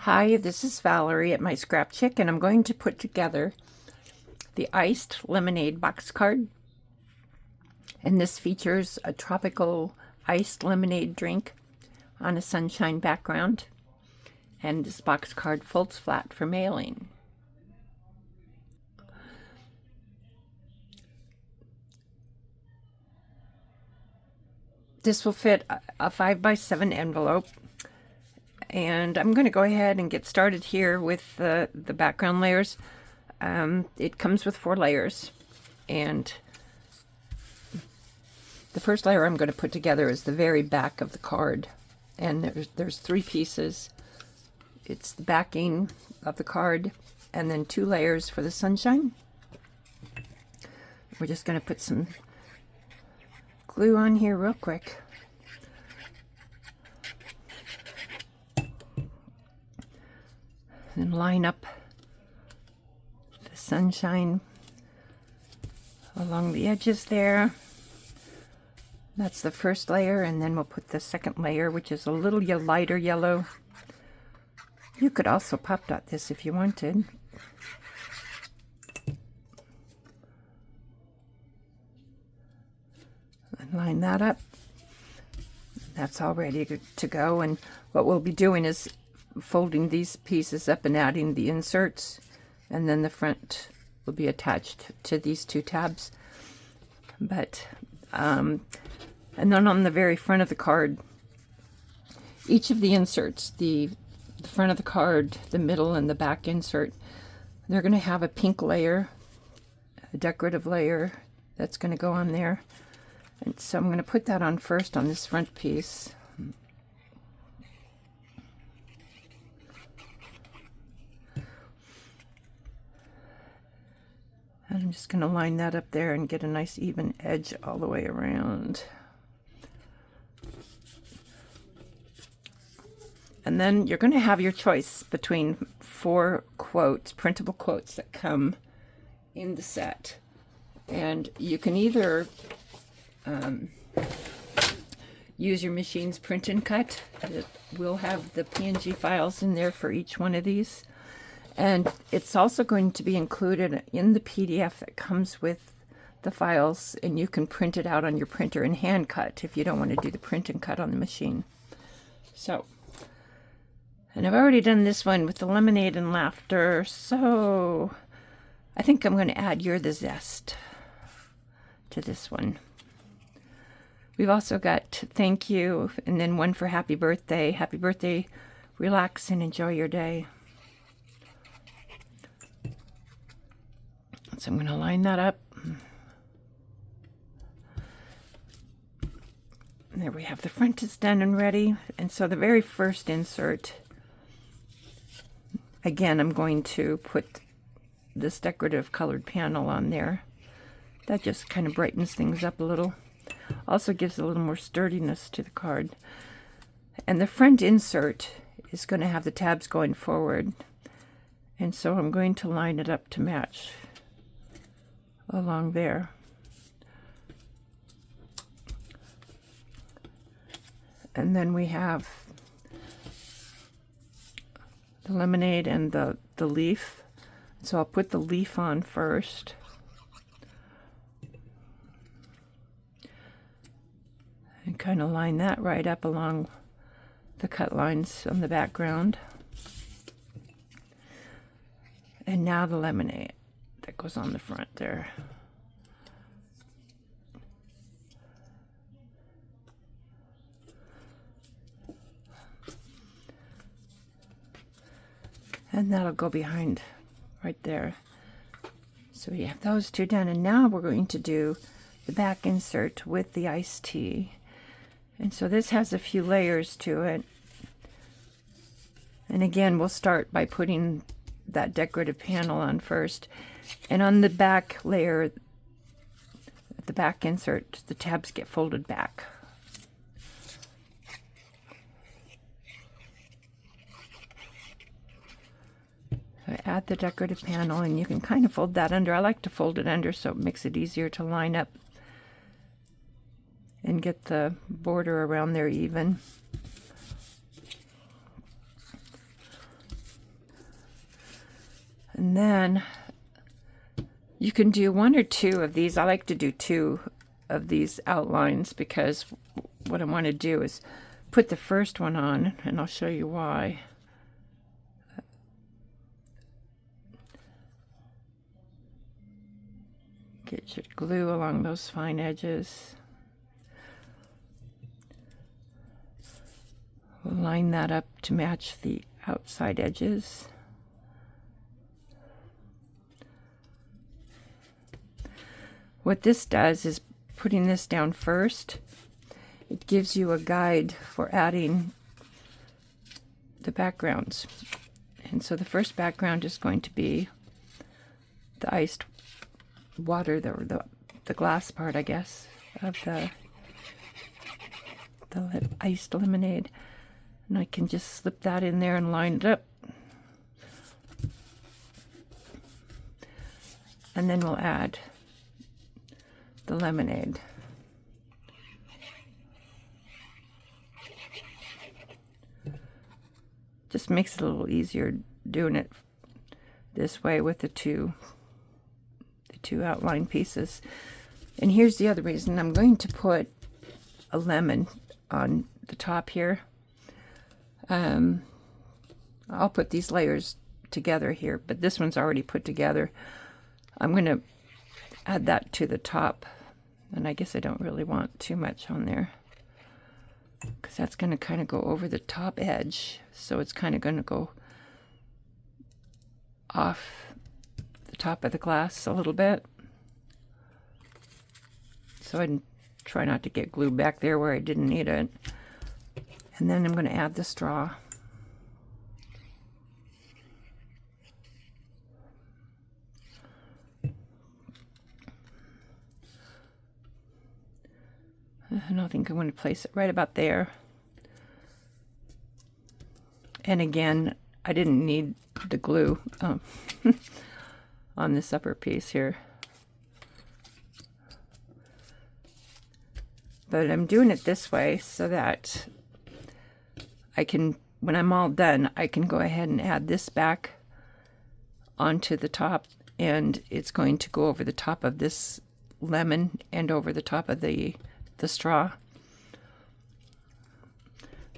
Hi, this is Valerie at My Scrap Chick, and I'm going to put together the iced lemonade box card. And this features a tropical iced lemonade drink on a sunshine background. And this box card folds flat for mailing. This will fit a 5x7 envelope. And I'm going to go ahead and get started here with the background layers. It comes with 4 layers, and the first layer I'm going to put together is the very back of the card, and there's 3 pieces. It's the backing of the card, and then 2 layers for the sunshine. We're just going to put some glue on here real quick. And line up the sunshine along the edges there. That's the first layer, and then we'll put the second layer, which is a little lighter yellow. You could also pop dot this if you wanted. And line that up. That's all ready to go, and what we'll be doing is folding these pieces up and adding the inserts, and then the front will be attached to these 2 tabs. But and then on the very front of the card, each of the inserts, the front of the card, the middle, and the back insert, they're going to have a pink layer, a decorative layer that's going to go on there. And so I'm going to put that on first on this front piece. And I'm just going to line that up there and get a nice even edge all the way around. And then you're going to have your choice between 4 quotes, printable quotes that come in the set. And you can either use your machine's print and cut. It will have the PNG files in there for each one of these. And it's also going to be included in the PDF that comes with the files, and you can print it out on your printer and hand cut if you don't want to do the print and cut on the machine. So, and I've already done this one with the lemonade and laughter, so I think I'm going to add You're the Zest to this one. We've also got thank you, and then one for happy birthday. Happy birthday, relax and enjoy your day. So I'm going to line that up. And there we have the front is done and ready. And so the very first insert, again, I'm going to put this decorative colored panel on there. That just kind of brightens things up a little. Also gives a little more sturdiness to the card. And the front insert is going to have the tabs going forward. And so I'm going to line it up to match along there. And then we have the lemonade and the leaf. So I'll put the leaf on first. And kind of line that right up along the cut lines on the background. And now the lemonade that goes on the front there. And that'll go behind right there. So we have those 2 done, and now we're going to do the back insert with the iced tea. And so this has a few layers to it. And again, we'll start by putting that decorative panel on first. And on the back layer, the back insert, the tabs get folded back. I add the decorative panel, and you can kind of fold that under. I like to fold it under so it makes it easier to line up and get the border around there even. And then you can do one or two of these. I like to do two of these outlines because what I want to do is put the first one on, and I'll show you why. Get your glue along those fine edges. We'll line that up to match the outside edges. What this does is, putting this down first, it gives you a guide for adding the backgrounds. And so the first background is going to be the iced water, the glass part, I guess, of the iced lemonade. And I can just slip that in there and line it up. And then we'll add the lemonade. Just makes it a little easier doing it this way with the two outline pieces. And here's the other reason. I'm going to put a lemon on the top here. I'll put these layers together here, but this one's already put together. I'm going to add that to the top, and I guess I don't really want too much on there because that's going to kind of go over the top edge, so it's kind of going to go off the top of the glass a little bit. So I try not to get glue back there where I didn't need it. And then I'm going to add the straw. And I think I'm going to place it right about there. And again, I didn't need the glue on this upper piece here. But I'm doing it this way so that I can, when I'm all done, I can go ahead and add this back onto the top, and it's going to go over the top of this lemon and over the top of the straw.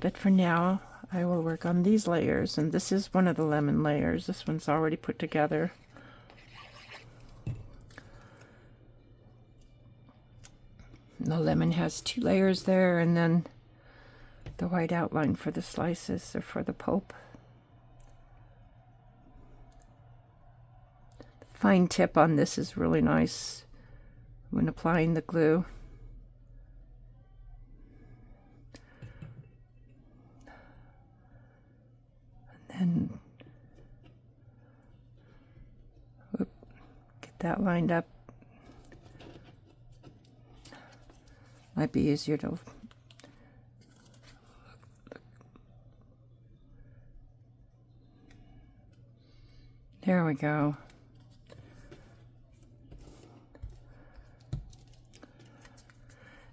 But for now, I will work on these layers, and this is one of the lemon layers. This one's already put together. The lemon has 2 layers there, and then the white outline for the slices or for the pulp. The fine tip on this is really nice when applying the glue. And then get that lined up. Might be easier to there we go.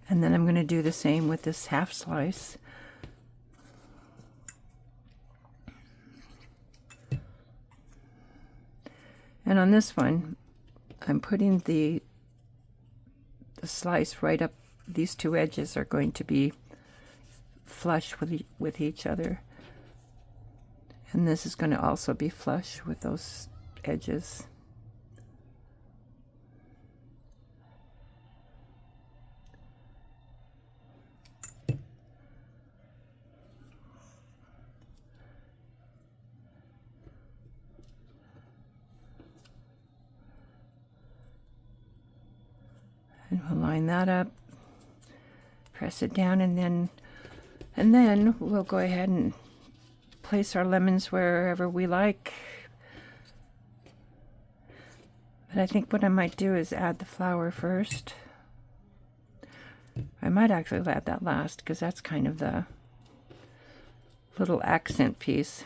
And then I'm going to do the same with this half slice. And on this one, I'm putting the slice right up. These 2 edges are going to be flush with each other. And this is going to also be flush with those edges. And we'll line that up. Press it down, and then we'll go ahead and place our lemons wherever we like. But I think what I might do is add the flower first. I might actually add that last because that's kind of the little accent piece.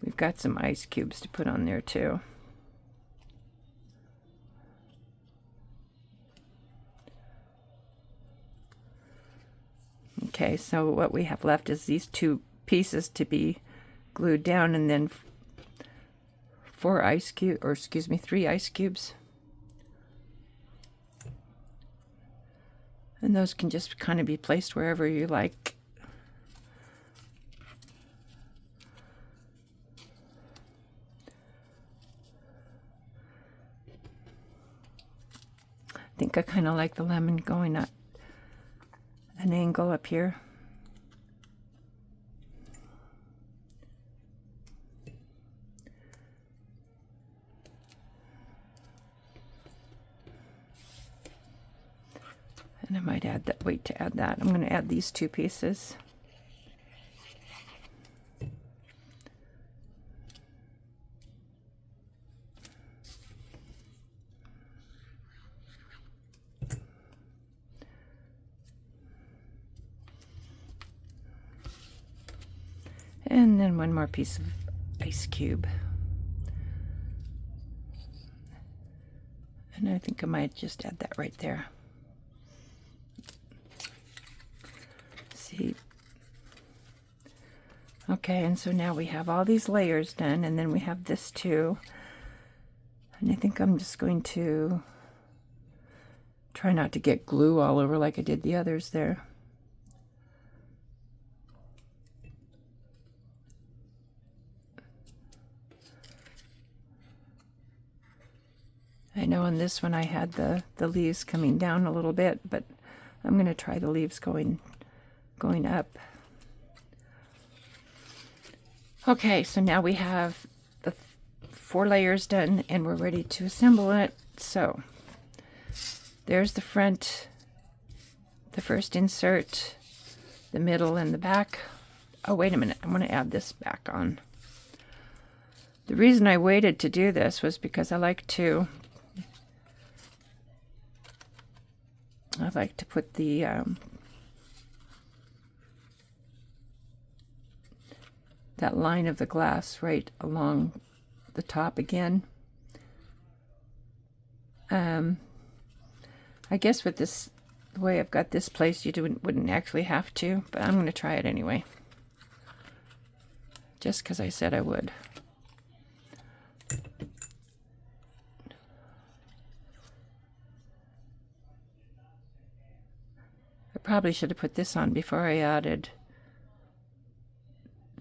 We've got some ice cubes to put on there too. Okay, so what we have left is these 2 pieces to be glued down, and then 3 ice cubes. And those can just kind of be placed wherever you like. I think I kind of like the lemon going at an angle up here. And I might add that, wait to add that. I'm going to add these 2 pieces. And then 1 more piece of ice cube. And I think I might just add that right there. See? Okay, and so now we have all these layers done, and then we have this too. And I think I'm just going to try not to get glue all over like I did the others there. I know in this one I had the leaves coming down a little bit, but I'm going to try the leaves going up. Okay, so now we have the 4 layers done, and we're ready to assemble it. So there's the front, the first insert, the middle, and the back. Oh, wait a minute. I want to add this back on. The reason I waited to do this was because I like to put the that line of the glass right along the top again. I guess with this, the way I've got this placed, you wouldn't actually have to, but I'm going to try it anyway. Just because I said I would. I probably should have put this on before I added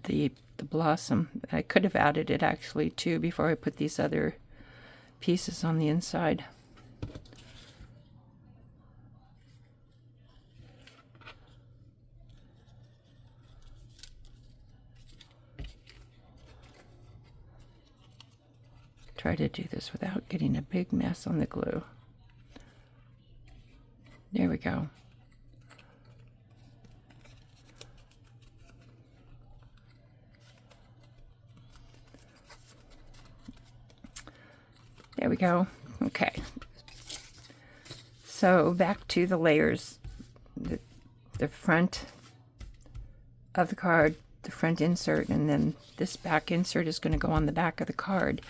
the blossom. I could have added it actually too before I put these other pieces on the inside. Try to do this without getting a big mess on the glue. There we go. There we go. Okay. So back to the layers. The front of the card, the front insert, and then this back insert is going to go on the back of the card.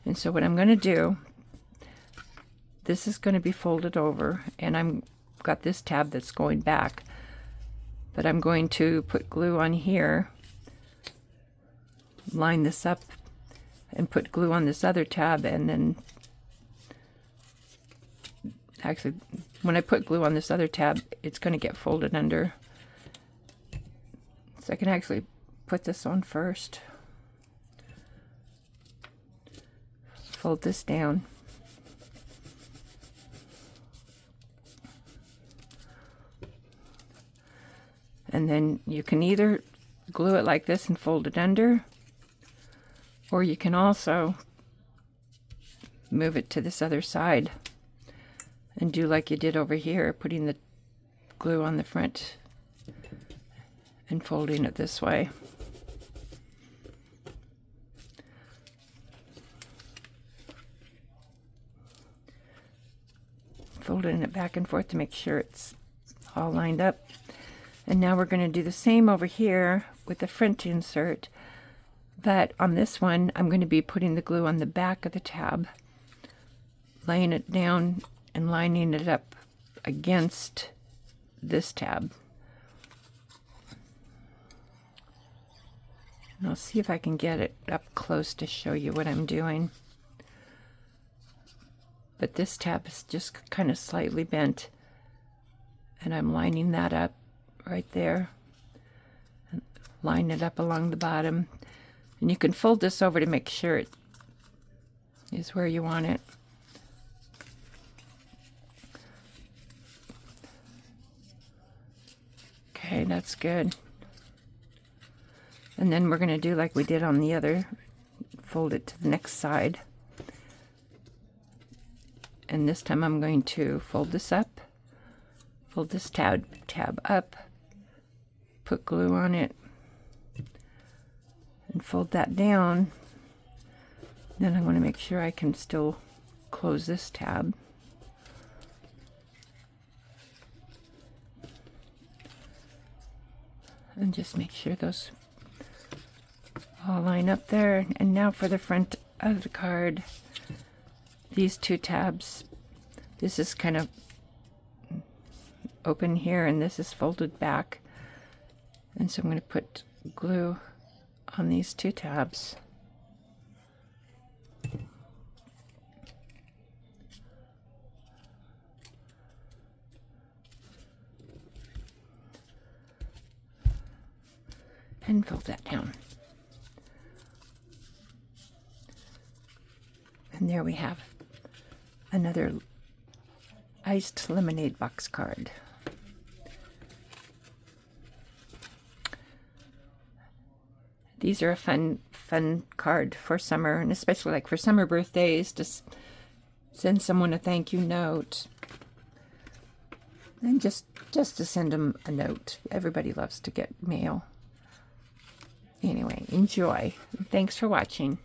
And so what I'm going to do, this is going to be folded over, and I've got this tab that's going back, but I'm going to put glue on here, line this up, and put glue on this other tab, and then actually when I put glue on this other tab, it's going to get folded under. So I can actually put this on first. Fold this down. And then you can either glue it like this and fold it under, or you can also move it to this other side and do like you did over here, putting the glue on the front and folding it this way. Folding it back and forth to make sure it's all lined up. And now we're going to do the same over here with the front insert, but on this one I'm going to be putting the glue on the back of the tab, laying it down and lining it up against this tab. And I'll see if I can get it up close to show you what I'm doing. But this tab is just kind of slightly bent, and I'm lining that up right there. And line it up along the bottom. And you can fold this over to make sure it is where you want it. Okay, that's good. And then we're going to do like we did on the other, fold it to the next side. And this time I'm going to fold this up, fold this tab up, put glue on it, and fold that down. Then I want to make sure I can still close this tab. And just make sure those all line up there. And now for the front of the card, these two tabs, this is kind of open here and this is folded back. And so I'm going to put glue on these two tabs. And fold that down. And there we have another iced lemonade box card. These are a fun card for summer, and especially like for summer birthdays, to send someone a thank you note. And just to send them a note. Everybody loves to get mail. Anyway, enjoy. Thanks for watching.